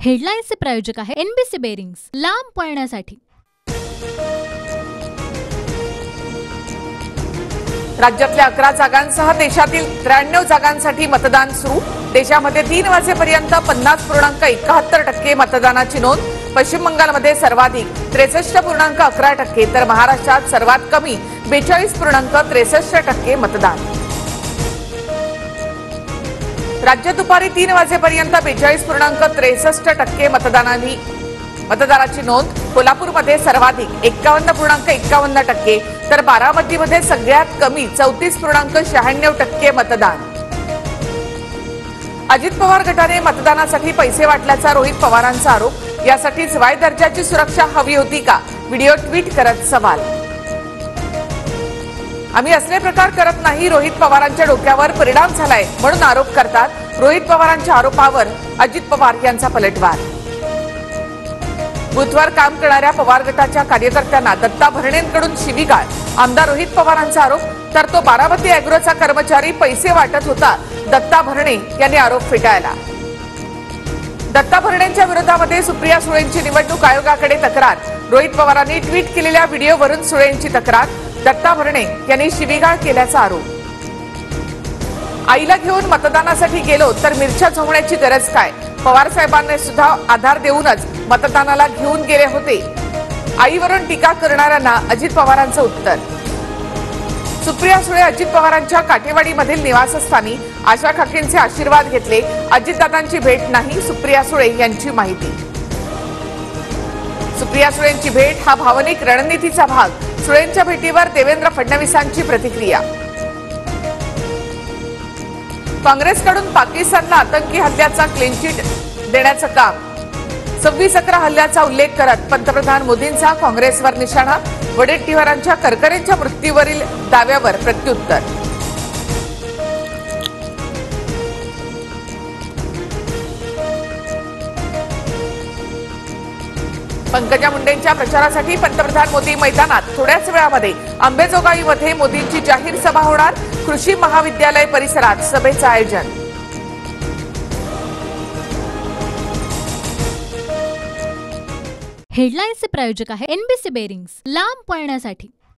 हेडलाईन्सचे प्रायोजक आहे NBC bearings, लांब पळण्यासाठी। राज्यातल्या 11 जागांसह देशातील 93 जागांसाठी मतदान सुरू। देशामध्ये 3 वाजेपर्यंत 50.71% मतदानाची नोंद। पश्चिम बंगालमध्ये सर्वाधिक 63.11% तर महाराष्ट्रात सर्वात कमी 42.63% मतदान। राज्यात दुपारी 3 वाजेपर्यंत 42.63% मतदानाची नोंद। कोल्हापूरमध्ये सर्वाधिक 51.51% तर बारामतीमध्ये सगळ्यात कमी 34.96% मतदान। अजित पवार गटाने मतदानासाठी पैसे वाटल्याचा रोहित पवारांचा आरोप। यासाठीच वाय दर्जाची सुरक्षा हवी होती का? व्हिडिओ ट्विट करत सवाल। आम्ही असले प्रकार करत नाही, रोहित पवारांच्या डोक्यावर परिणाम झालाय म्हणून आरोप करतात। रोहित पवारांच्या आरोपावर अजित पवार यांचा पलटवार। बुथवर काम करणाऱ्या पवार गटाच्या कार्यकर्त्यांना दत्ता भरणेंकडून शिवीगाळ। आमदार रोहित पवारांचा आरोप, तर तो बारामती अॅग्रोचा कर्मचारी पैसे वाटत होता। दत्ता भरणे यांनी आरोप फेटाळला। दत्ता भरणेंच्या विरोधामध्ये सुप्रिया सुळेंची निवडणूक आयोगाकडे तक्रार। रोहित पवारांनी ट्विट केलेल्या व्हिडिओवरून सुळेंची तक्रार। दत्ता भरणे यांनी शिवीगाळ केल्याचा आरोप। आईला घेऊन मतदानासाठी गेलो तर मिरच्या झोमण्याची गरज काय? पवार साहेबांनी सुद्धा आधार देऊनच मतदानाला घेऊन गेले होते। आईवरून टीका करणाऱ्यांना अजित पवारांचं उत्तर। सुप्रिया सुळे अजित पवारांच्या काठेवाडीमधील निवासस्थानी आशा खाकींचे आशीर्वाद घेतले। अजितदादांची भेट नाही, सुप्रिया सुळे यांची माहिती। सुप्रिया सुळेंची भेट हा भावनिक रणनीतीचा भाग। सुळेंच्या भेटीवर देवेंद्र फडणवीसांची प्रतिक्रिया। काँग्रेसकडून पाकिस्तानला आतंकी हल्ल्याचा क्लीन चिट देण्याचं काम। 26/11 हल्ल्याचा उल्लेख करत पंतप्रधान मोदींचा काँग्रेसवर निशाणा। वडेट्टीवारांच्या करकरेंच्या मृत्यूवरील दाव्यावर प्रत्युत्तर। पंकजा मुंडेंच्या प्रचारासाठी पंतप्रधान मोदी मैदानात। थोड्याच वेळामध्ये अंबेजोगाईमध्ये मोदींची जाहीर सभा होणार। कृषी महाविद्यालय परिसरात सभेचं आयोजन। हेडलाईन्सचे प्रायोजक आहे एनबीसी बेरिंग्स, लांब पळण्यासाठी।